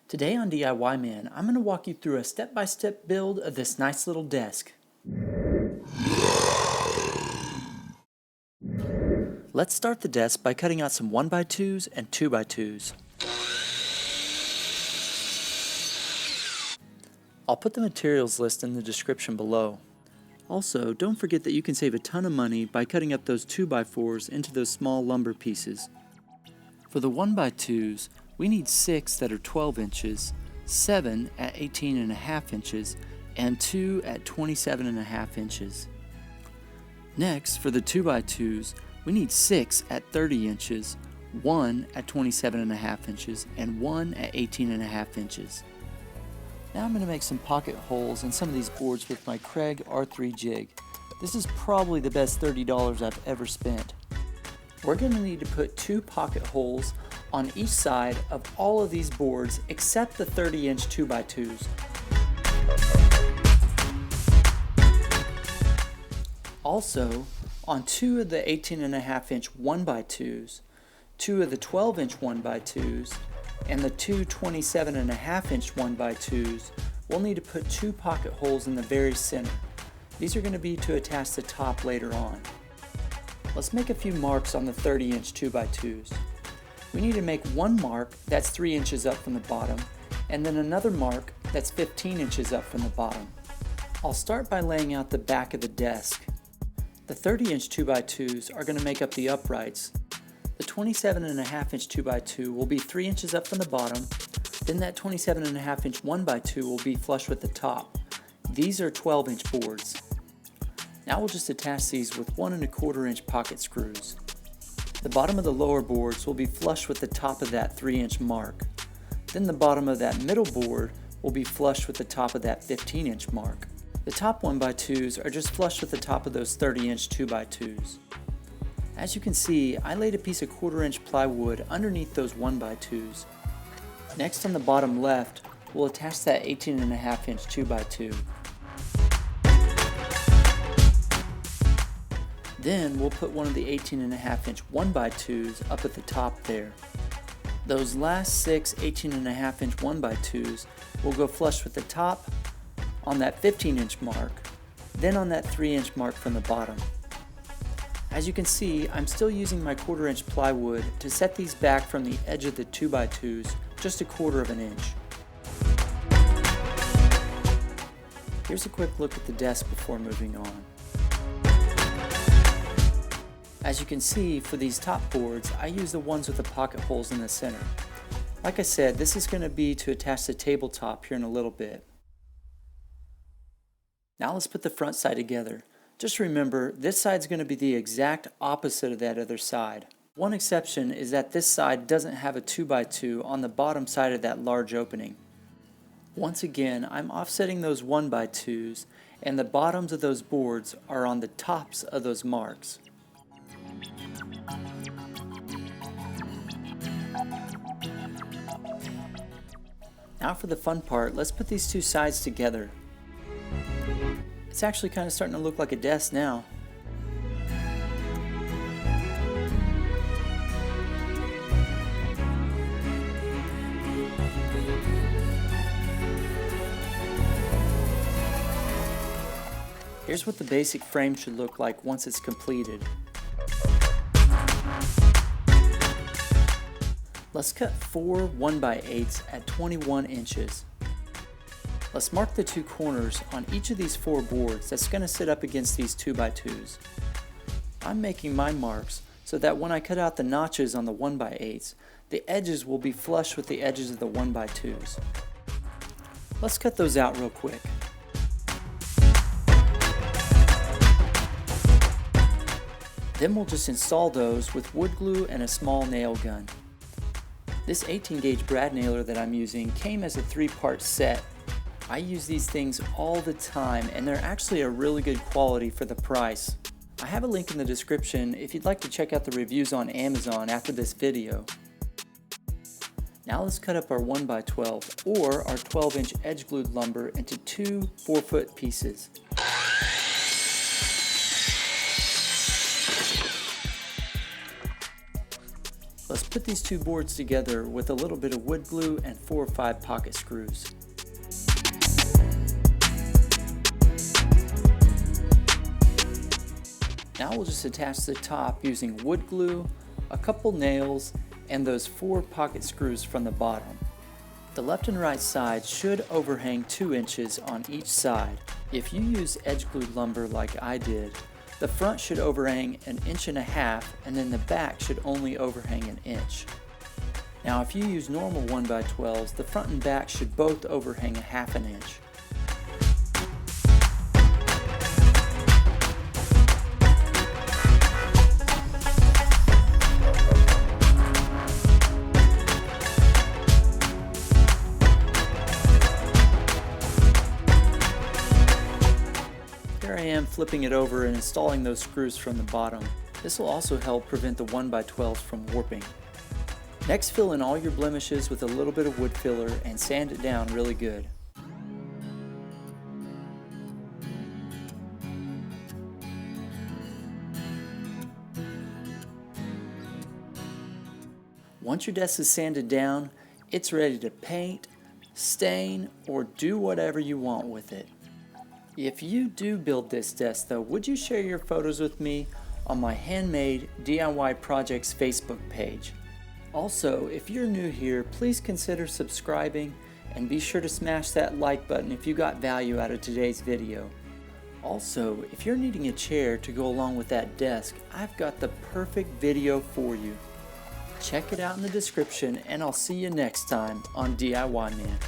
Today on DIY Man, I'm going to walk you through a step-by-step build of this nice little desk. Let's start the desk by cutting out some 1x2s and 2x2s. I'll put the materials list in the description below. Also, don't forget that you can save a ton of money by cutting up those 2x4s into those small lumber pieces. For the 1x2s, we need 6 that are 12 inches, 7 at 18.5 inches, and 2 at 27.5 inches. Next, for the 2x2s, we need 6 at 30 inches, 1 at 27.5 inches, and 1 at 18.5 inches. Now I'm going to make some pocket holes in some of these boards with my Kreg R3 jig. This is probably the best $30 I've ever spent. We're going to need to put 2 pocket holes on each side of all of these boards except the 30-inch 2x2s. Also, on 2 of the 18.5-inch 1x2s, 2 of the 12-inch 1x2s, and the 2 27.5-inch 1x2s, we'll need to put 2 pocket holes in the very center. These are going to be to attach the top later on. Let's make a few marks on the 30-inch 2x2s. We need to make one mark that's 3 inches up from the bottom, and then another mark that's 15 inches up from the bottom. I'll start by laying out the back of the desk. The 30-inch 2x2s are going to make up the uprights. The 27.5-inch 2x2 will be 3 inches up from the bottom, then that 27.5-inch 1x2 will be flush with the top. These are 12-inch boards. Now we'll just attach these with 1 1/4-inch pocket screws. The bottom of the lower boards will be flush with the top of that 3-inch mark. Then the bottom of that middle board will be flush with the top of that 15-inch mark. The top 1x2s are just flush with the top of those 30-inch 2x2s. As you can see, I laid a piece of 1/4-inch plywood underneath those 1x2s. Next, on the bottom left, we'll attach that 18.5-inch 2x2. Then we'll put one of the 18.5-inch 1x2s up at the top there. Those last 6 18.5-inch 1x2s will go flush with the top, on that 15-inch mark, then on that 3-inch mark from the bottom. As you can see, I'm still using my 1/4-inch plywood to set these back from the edge of the 2x2s just 1/4 inch. Here's a quick look at the desk before moving on. As you can see, for these top boards, I use the ones with the pocket holes in the center. Like I said, this is going to be to attach the tabletop here in a little bit. Now let's put the front side together. Just remember, this side's going to be the exact opposite of that other side. One exception is that this side doesn't have a 2x2 on the bottom side of that large opening. Once again, I'm offsetting those 1x2s, and the bottoms of those boards are on the tops of those marks. Now for the fun part, let's put these two sides together. It's actually kind of starting to look like a desk now. Here's what the basic frame should look like once it's completed. Let's cut 4 1x8s at 21 inches. Let's mark the 2 corners on each of these 4 boards that's going to sit up against these 2x2s. I'm making my marks so that when I cut out the notches on the 1x8s, the edges will be flush with the edges of the 1x2s. Let's cut those out real quick. Then we'll just install those with wood glue and a small nail gun. This 18-gauge brad nailer that I'm using came as a 3-part set. I use these things all the time, and they're actually a really good quality for the price. I have a link in the description if you'd like to check out the reviews on Amazon after this video. Now let's cut up our 1x12 or our 12-inch edge-glued lumber into 2 4-foot pieces. Let's put these two boards together with a little bit of wood glue and 4 or 5 pocket screws. Now we'll just attach the top using wood glue, a couple nails, and those 4 pocket screws from the bottom. The left and right side should overhang 2 inches on each side. If you use edge glued lumber like I did, the front should overhang 1.5 inches and then the back should only overhang 1 inch. Now if you use normal 1x12s, the front and back should both overhang 1/2 inch. Here I am flipping it over and installing those screws from the bottom. This will also help prevent the 1x12s from warping. Next, fill in all your blemishes with a little bit of wood filler and sand it down really good. Once your desk is sanded down, it's ready to paint, stain, or do whatever you want with it. If you do build this desk though, would you share your photos with me on my Handmade DIY Projects Facebook page? Also, if you're new here, please consider subscribing and be sure to smash that like button if you got value out of today's video. Also, if you're needing a chair to go along with that desk, I've got the perfect video for you. Check it out in the description and I'll see you next time on DIY Man.